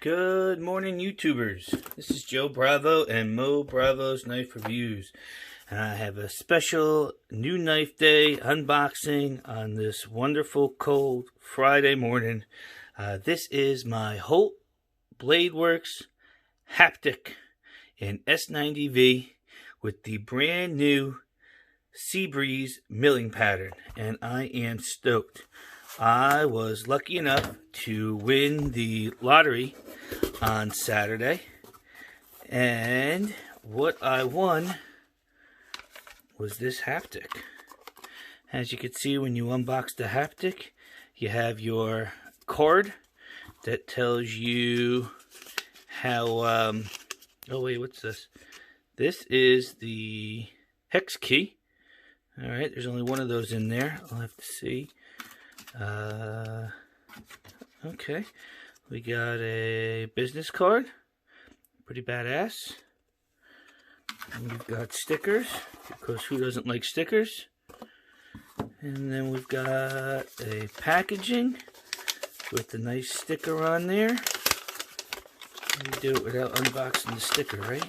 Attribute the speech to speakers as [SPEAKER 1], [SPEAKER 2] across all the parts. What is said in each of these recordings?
[SPEAKER 1] Good morning, YouTubers. This is Joe Bravo and Mo Bravo's Knife Reviews. And I have a special new knife day unboxing on this wonderful cold Friday morning. This is my Holt Bladeworks Haptic in S90V with the brand new Seabreeze milling pattern. And I am stoked. I was lucky enough to win the lottery on Saturday, and what I won was this haptic. As you can see, when you unbox the haptic, you have your card that tells you how, oh wait, what's this? This is the hex key. Alright, there's only one of those in there. I'll have to see. Okay, we got a business card, pretty badass, and we've got stickers, because who doesn't like stickers? And then we've got a packaging with a nice sticker on there. Let me do it without unboxing the sticker, right?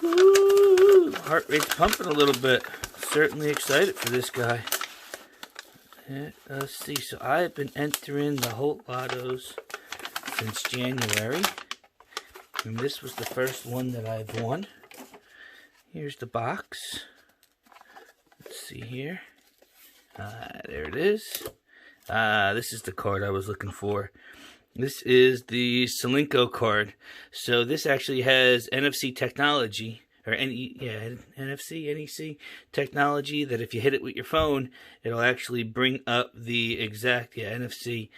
[SPEAKER 1] Woo! Heart rate's pumping a little bit. Certainly excited for this guy. Let's see, so I've been entering the Holt Lottos since January, and this was the first one that I've won. Here's the box. Let's see here. There it is. This is the card I was looking for. This is the Solinco card. So this actually has NFC technology. Or NFC, NEC technology, that if you hit it with your phone, it'll actually bring up the exact NFC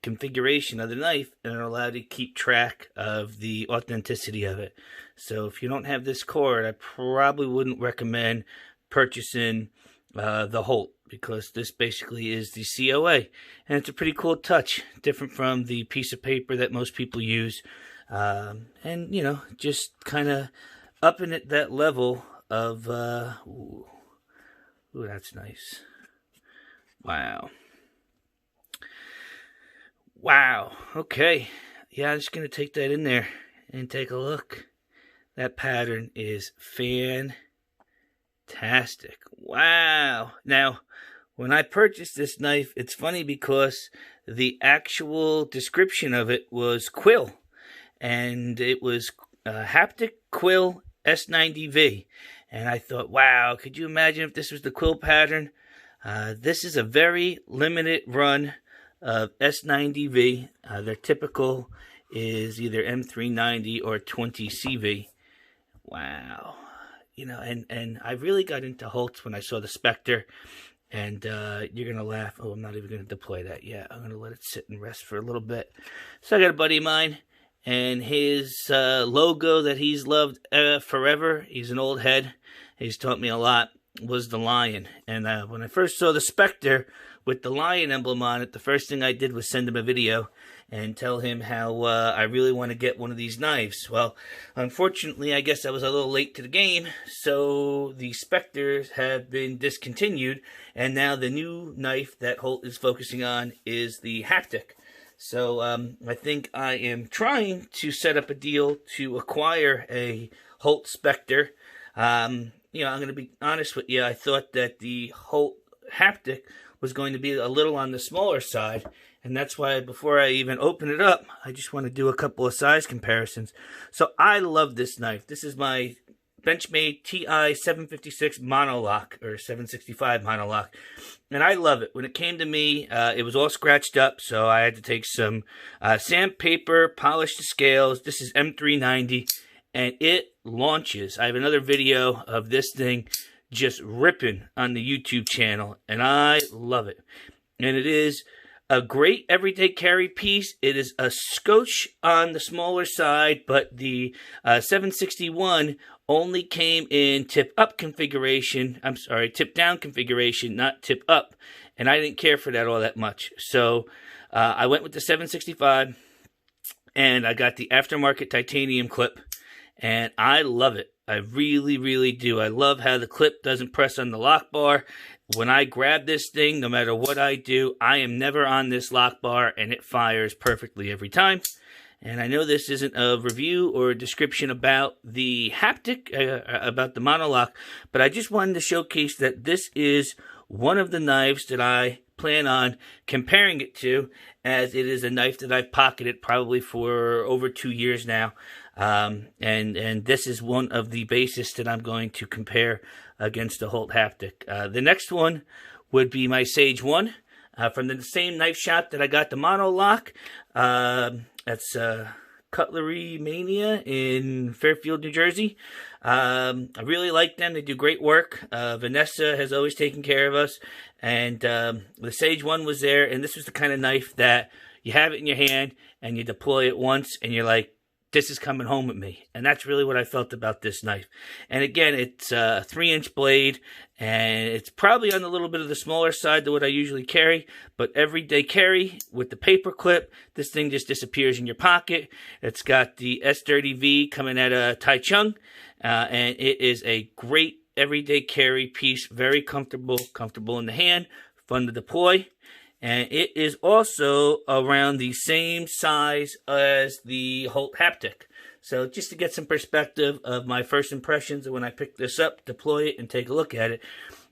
[SPEAKER 1] configuration of the knife, and it'll allow you to keep track of the authenticity of it. So if you don't have this cord, I probably wouldn't recommend purchasing the Holt, because this basically is the COA, and it's a pretty cool touch, different from the piece of paper that most people use. And you know, just kind of upping it that level of ooh, that's nice. Wow, okay, yeah, I'm just gonna take that in there and take a look. That pattern is fantastic. Wow. Now, when I purchased this knife, it's funny because the actual description of it was quill. And it was Haptic Quill S90V. And I thought, wow, could you imagine if this was the quill pattern? This is a very limited run of S90V. Their typical is either M390 or 20CV. Wow. You know, and I really got into Holtz when I saw the Spectre. And you're going to laugh. Oh, I'm not even going to deploy that yet. I'm going to let it sit and rest for a little bit. So I got a buddy of mine. And his logo that he's loved forever, he's an old head, he's taught me a lot, was the lion. And when I first saw the Spectre with the lion emblem on it, the first thing I did was send him a video and tell him how I really want to get one of these knives. Well, unfortunately, I guess I was a little late to the game, so the Spectres have been discontinued, and now the new knife that Holt is focusing on is the Haptic. So I think I am trying to set up a deal to acquire a Holt Spectre. You know, I'm going to be honest with you. I thought that the Holt Haptic was going to be a little on the smaller side. And that's why before I even open it up, I just want to do a couple of size comparisons. So I love this knife. This is my Benchmade TI 756 monolock, or 765 monolock, and I love it. When it came to me, it was all scratched up, so I had to take some sandpaper, polish the scales. This is M390, and it launches. I have another video of this thing just ripping on the YouTube channel, and I love it. And it is a great everyday carry piece. It is a scotch on the smaller side, but the 761 only came in tip-up configuration. I'm sorry, tip-down configuration, not tip-up. And I didn't care for that all that much. So I went with the 765, and I got the aftermarket titanium clip, and I love it. I really, really do. I love how the clip doesn't press on the lock bar. When I grab this thing, no matter what I do, I am never on this lock bar, and it fires perfectly every time. And I know this isn't a review or a description about the haptic, about the monolock, but I just wanted to showcase that this is one of the knives that I plan on comparing it to, as it is a knife that I've pocketed probably for over 2 years now. And this is one of the bases that I'm going to compare against the Holt Haptic. The next one would be my Sage 1 from the same knife shop that I got the monolock. That's Cutlery Mania in Fairfield, New Jersey. I really like them. They do great work. Vanessa has always taken care of us. And the Sage 1 was there, and this was the kind of knife that you have it in your hand, and you deploy it once, and you're like, this is coming home with me. And that's really what I felt about this knife. And again, it's a 3-inch blade, and it's probably on a little bit of the smaller side than what I usually carry, but everyday carry with the paper clip, this thing just disappears in your pocket. It's got the S90V coming out of Taichung, and it is a great everyday carry piece, very comfortable in the hand, fun to deploy. And it is also around the same size as the Holt Haptic. So just to get some perspective of my first impressions of when I picked this up, deploy it, and take a look at it,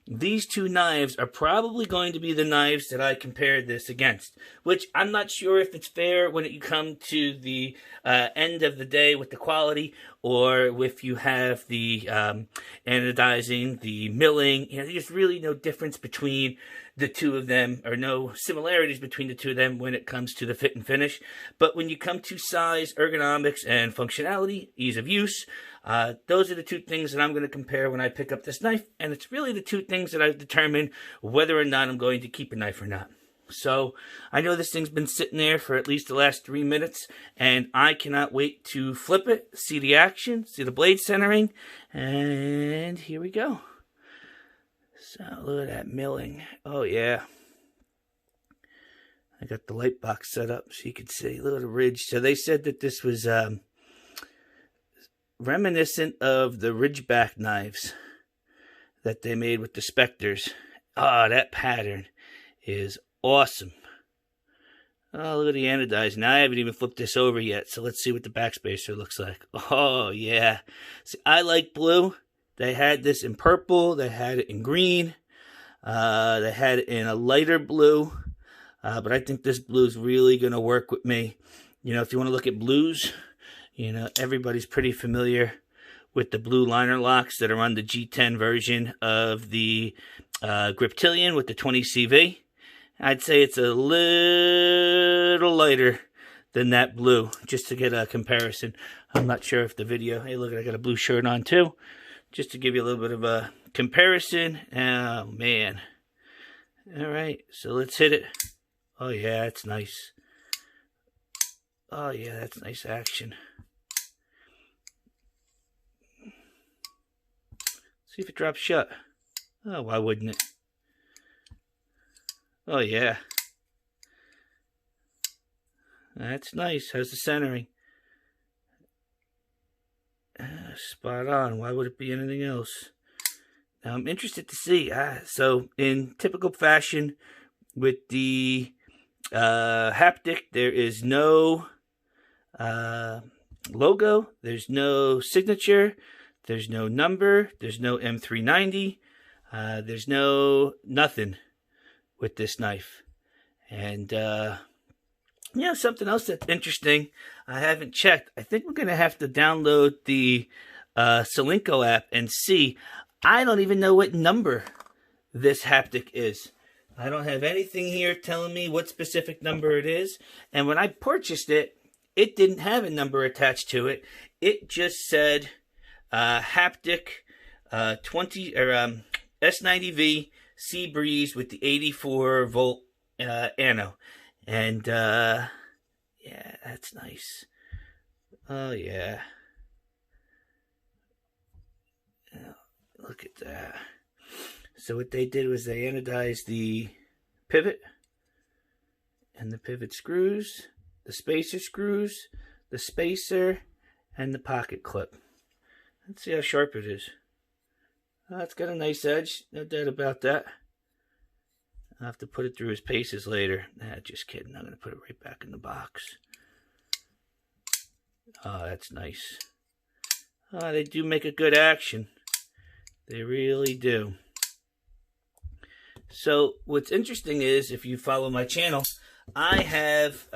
[SPEAKER 1] these two knives are probably going to be the knives that I compared this against, which I'm not sure if it's fair when you come to the end of the day with the quality, or if you have the anodizing, the milling. You know, there's really no difference between the two of them, or no similarities between the two of them when it comes to the fit and finish. But when you come to size, ergonomics, and functionality, ease of use, those are the two things that I'm going to compare when I pick up this knife, and it's really the two things that I've determined whether or not I'm going to keep a knife or not. So I know this thing's been sitting there for at least the last 3 minutes, and I cannot wait to flip it, see the action, see the blade centering, and here we go. So look at that milling. Oh yeah. I got the light box set up so you can see. Look at the ridge. So they said that this was reminiscent of the Ridgeback knives that they made with the Spectres. Oh, that pattern is awesome. Oh, look at the anodizing. Now I haven't even flipped this over yet, so let's see what the backspacer looks like. Oh, yeah. See, I like blue. They had this in purple. They had it in green. They had it in a lighter blue. But I think this blue is really going to work with me. You know, if you want to look at blues, you know, everybody's pretty familiar with the blue liner locks that are on the G10 version of the Griptilian with the 20CV. I'd say it's a little lighter than that blue, just to get a comparison. I'm not sure if the video... Hey, look, I got a blue shirt on too. Just to give you a little bit of a comparison. Oh, man. All right, so let's hit it. Oh, yeah, that's nice. Oh, yeah, that's nice action. See if it drops shut. Oh, why wouldn't it? Oh, yeah. That's nice. How's the centering? Spot on. Why would it be anything else? Now, I'm interested to see. So, in typical fashion, with the haptic, there is no logo. There's no signature. There's no number. There's no M390. There's no nothing with this knife. And, yeah, something else that's interesting, I haven't checked. I think we're going to have to download the Solinco app and see. I don't even know what number this haptic is. I don't have anything here telling me what specific number it is. And when I purchased it, it didn't have a number attached to it. It just said haptic 20 or S90V Sea Breeze with the 84 volt ano. And yeah, that's nice. Oh yeah. Look at that. So what they did was they anodized the pivot and the pivot screws, the spacer screws, the spacer, and the pocket clip. Let's see how sharp it is. It's got a nice edge, no doubt about that. I'll have to put it through his paces later. Nah, just kidding. I'm going to put it right back in the box. Oh, that's nice. Oh, they do make a good action. They really do. So what's interesting is, if you follow my channel, I have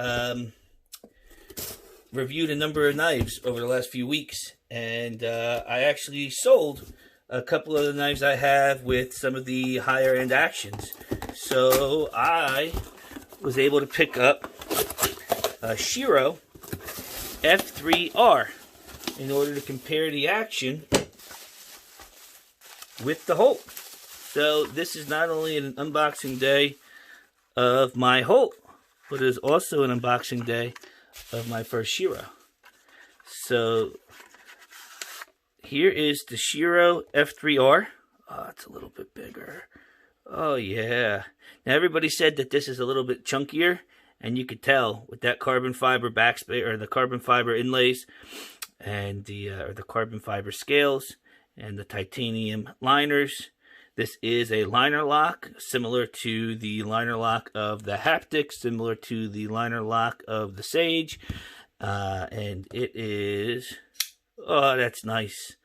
[SPEAKER 1] reviewed a number of knives over the last few weeks. And I actually sold a couple of the knives I have with some of the higher end actions. So I was able to pick up a Shiro F3R in order to compare the action with the Holt. So this is not only an unboxing day of my Holt, but it is also an unboxing day of my first Shiro. So here is the Shiro F3R. Oh, it's a little bit bigger. Oh, yeah. Now, everybody said that this is a little bit chunkier, and you could tell with that carbon fiber backspace, or the carbon fiber inlays, and the carbon fiber scales, and the titanium liners. This is a liner lock, similar to the liner lock of the Haptic, similar to the liner lock of the Sage, and it is... Oh, that's nice.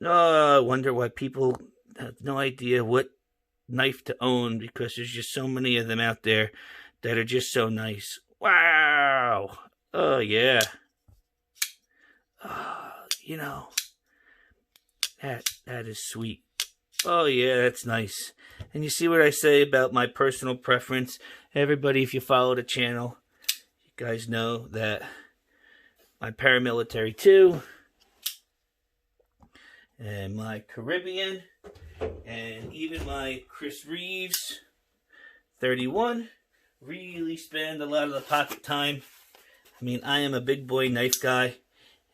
[SPEAKER 1] Oh, I wonder why people have no idea what knife to own, because there's just so many of them out there that are just so nice. Wow. Oh, yeah. Oh, you know, that is sweet. Oh, yeah, that's nice. And you see what I say about my personal preference? Everybody, if you follow the channel, you guys know that my paramilitary 2 and my Caribbean and even my Chris Reeves 31 really spend a lot of the pocket time. I mean, I am a big boy knife guy,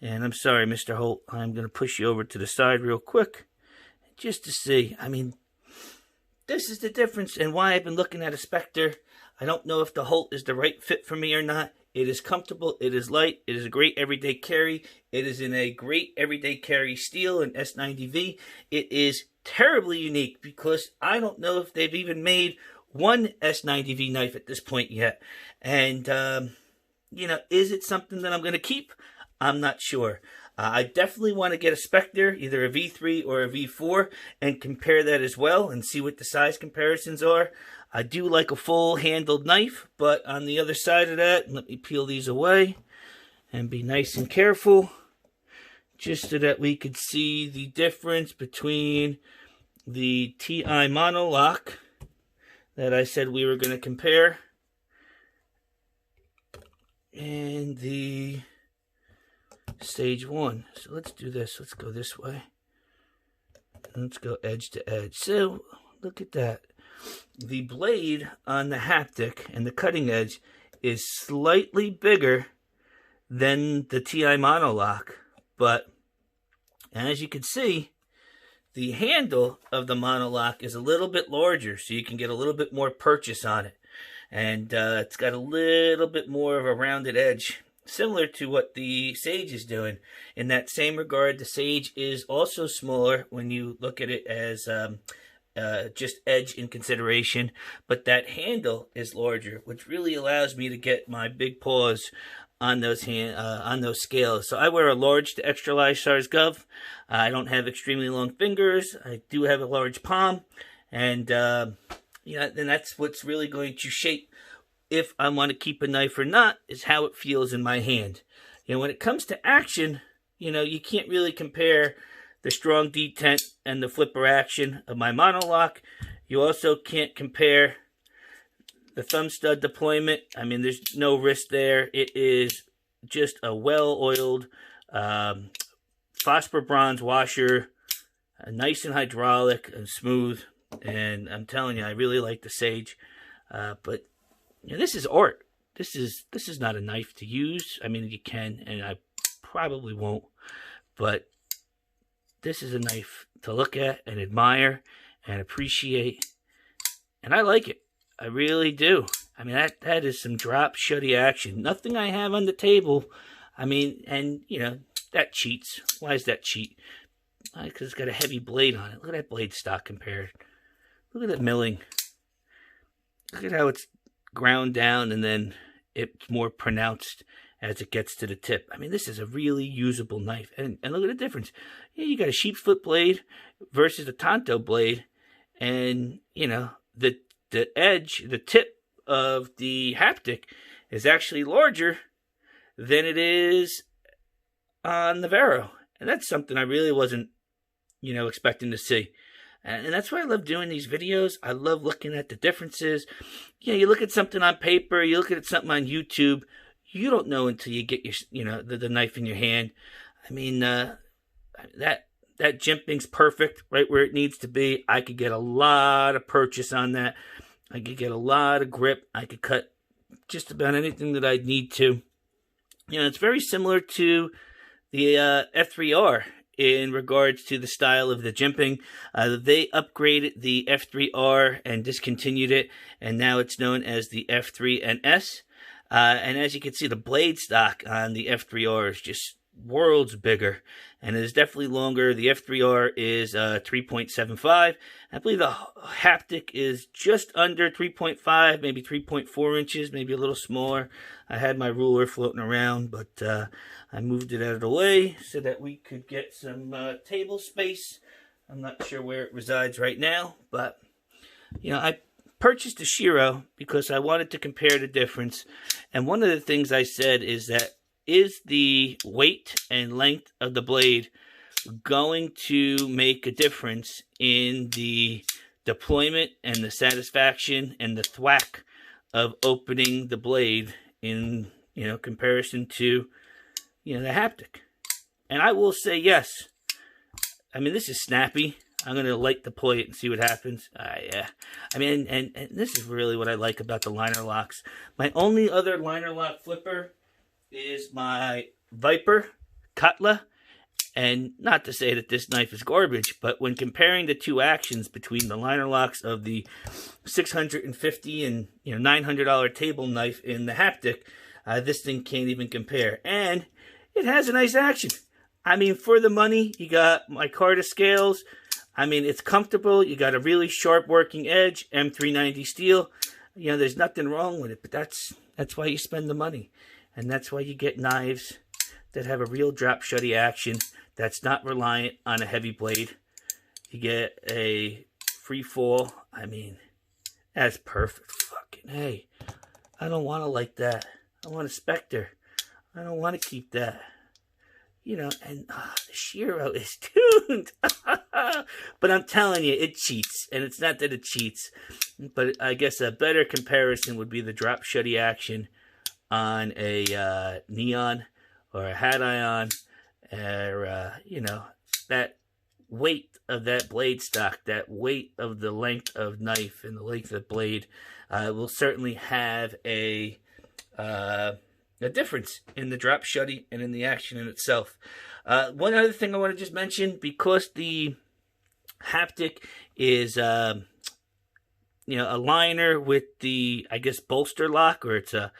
[SPEAKER 1] and I'm sorry, Mr. Holt, I'm going to push you over to the side real quick just to see. I mean, this is the difference and why I've been looking at a Spectre. I don't know if the Holt is the right fit for me or not. It is comfortable, it is light, it is a great everyday carry. It is in a great everyday carry steel in S90V. It is terribly unique because I don't know if they've even made one S90V knife at this point yet. And, you know, is it something that I'm going to keep? I'm not sure. I definitely want to get a Spectre, either a V3 or a V4, and compare that as well and see what the size comparisons are. I do like a full-handled knife, but on the other side of that, let me peel these away and be nice and careful, just so that we could see the difference between the TI Monolock that I said we were going to compare and the Stage 1. So let's do this. Let's go this way. Let's go edge to edge. So look at that. The blade on the Haptic and the cutting edge is slightly bigger than the TI Monolock, but as you can see, the handle of the Monolock is a little bit larger, so you can get a little bit more purchase on it, and it's got a little bit more of a rounded edge, similar to what the Sage is doing. In that same regard, the Sage is also smaller when you look at it as just edge in consideration, but that handle is larger, which really allows me to get my big paws on those scales. So I wear a large to extra large size glove. I don't have extremely long fingers. I do have a large palm, and you know, then that's what's really going to shape if I want to keep a knife or not, is how it feels in my hand. You know, when it comes to action, you know, you can't really compare the strong detent and the flipper action of my Monolock. You also can't compare the thumb stud deployment. I mean, there's no wrist there. It is just a well-oiled phosphor bronze washer, nice and hydraulic and smooth. And I'm telling you, I really like the Sage. But you know, this is art. This is not a knife to use. I mean, you can, and I probably won't. But this is a knife to look at and admire and appreciate. And I like it. I really do. I mean, that is some drop shutty action. Nothing I have on the table. I mean, and, you know, that cheats. Why does that cheat? Because it's got a heavy blade on it. Look at that blade stock compared. Look at that milling. Look at how it's ground down and then it's more pronounced as it gets to the tip. I mean, this is a really usable knife. And look at the difference. Yeah, you got a sheep's foot blade versus a Tonto blade. And, you know, the edge, the tip of the Haptic is actually larger than it is on the Vero. And that's something I really wasn't, you know, expecting to see. And that's why I love doing these videos. I love looking at the differences. You know, you look at something on paper, you look at something on YouTube, you don't know until you get your, you know, the knife in your hand. I mean, that jimping's perfect, right where it needs to be. I could get a lot of purchase on that. I could get a lot of grip. I could cut just about anything that I'd need to. You know, it's very similar to the F3R in regards to the style of the jimping. They upgraded the F3R and discontinued it, and now it's known as the F3 and S. And as you can see, the blade stock on the F3R is just worlds bigger, and it is definitely longer. The F3R is 3.75. I believe the Haptic is just under 3.5, maybe 3.4 inches, maybe a little smaller. I had my ruler floating around, but I moved it out of the way so that we could get some table space. I'm not sure where it resides right now, but you know, I purchased a Shiro because I wanted to compare the difference. And one of the things I said is that, is the weight and length of the blade going to make a difference in the deployment and the satisfaction and the thwack of opening the blade in, you know, comparison to, you know, the Haptic? And I will say yes. I mean, this is snappy. I'm going to light deploy it and see what happens. Yeah. I mean, and this is really what I like about the liner locks. My only other liner lock flipper is my Viper Cutla. And not to say that this knife is garbage, but when comparing the two actions between the liner locks of the $650 and $900 table knife in the Haptic, this thing can't even compare. And it has a nice action. I mean, for the money, you got micarta scales. I mean, it's comfortable. You got a really sharp working edge, M390 steel. You know, there's nothing wrong with it, but that's why you spend the money. And that's why you get knives that have a real drop shutty action that's not reliant on a heavy blade. You get a free fall. I mean, that's perfect. Fucking hey. I don't want to like that. I want a Spectre. I don't want to keep that. You know, and the Shiro is tuned. But I'm telling you, it cheats. And it's not that it cheats. But I guess a better comparison would be the drop shutty action on a Neon or a Hat Ion. Or, you know, that weight of that blade stock, that weight of the length of knife and the length of blade will certainly have a difference in the drop shutty and in the action in itself. One other thing I want to just mention, because the Haptic is, you know, a liner with the, I guess, bolster lock, or it's a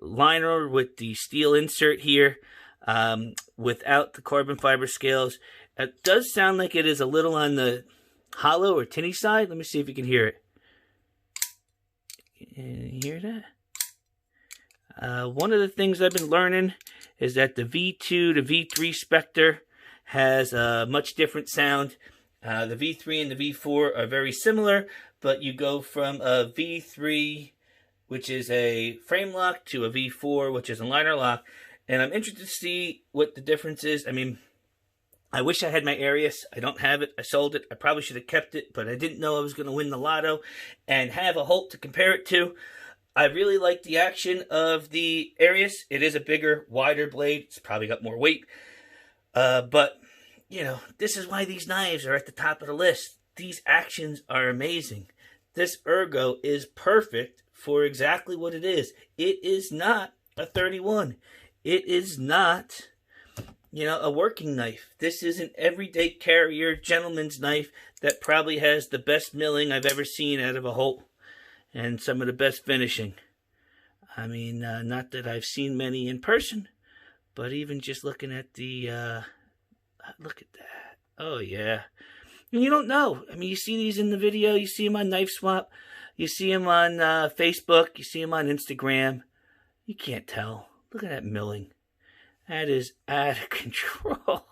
[SPEAKER 1] liner with the steel insert here, without the carbon fiber scales. It does sound like it is a little on the hollow or tinny side. Let me see if you can hear it. Can you hear that? One of the things I've been learning is that the V2 to V3 Spectre has a much different sound. The V3 and the V4 are very similar, but you go from a V3, which is a frame lock, to a V4, which is a liner lock. And I'm interested to see what the difference is. I mean, I wish I had my Arius. I don't have it. I sold it. I probably should have kept it, but I didn't know I was going to win the lotto and have a Holt to compare it to. I really like the action of the Arius. It is a bigger, wider blade. It's probably got more weight. But, you know, this is why these knives are at the top of the list. These actions are amazing. This ergo is perfect for exactly what it is. It is not a 31. It is not, you know, a working knife. This is an everyday carrier gentleman's knife that probably has the best milling I've ever seen out of a Holt and some of the best finishing. I mean, not that I've seen many in person, but even just looking at the, look at that. Oh, yeah. And you don't know. I mean, you see these in the video. You see them on Knife Swap. You see them on Facebook. You see them on Instagram. You can't tell. Look at that milling. That is out of control.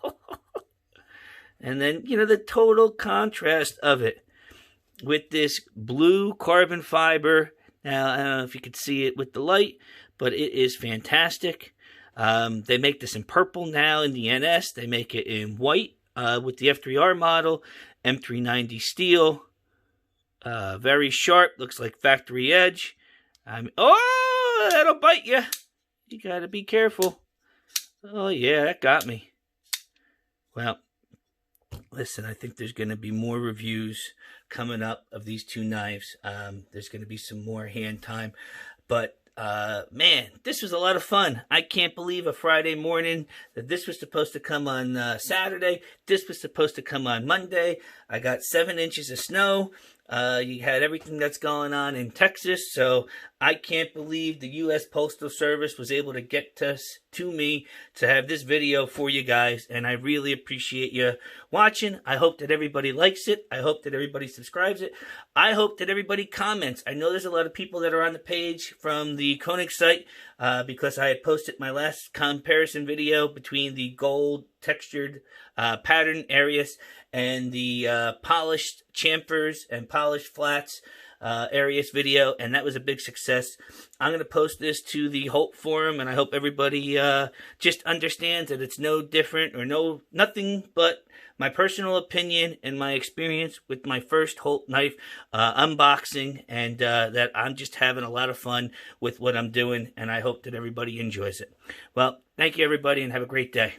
[SPEAKER 1] And then, you know, the total contrast of it with this blue carbon fiber. Now, I don't know if you could see it with the light, but it is fantastic. They make this in purple now in the NS. They make it in white with the F3R model. M390 steel. Very sharp. Looks like factory edge. Oh, that'll bite you. You got to be careful. Oh, yeah, that got me. Well, listen, I think there's going to be more reviews coming up of these two knives. There's going to be some more hand time. But, man, this was a lot of fun. I can't believe a Friday morning that this was supposed to come on Saturday. This was supposed to come on Monday. I got 7 inches of snow. You had everything that's going on in Texas, so I can't believe the U.S. Postal Service was able to get to me to have this video for you guys, and I really appreciate you watching. I hope that everybody likes it. I hope that everybody subscribes it. I hope that everybody comments. I know there's a lot of people that are on the page from the Koenig site because I had posted my last comparison video between the gold textured pattern Arius and the polished chamfers and polished flats Arius video, and that was a big success. I'm going to post this to the Holt forum, and I hope everybody just understands that it's no different or nothing but my personal opinion and my experience with my first Holt knife unboxing, and that I'm just having a lot of fun with what I'm doing, and I hope that everybody enjoys it. Well, thank you everybody, and have a great day.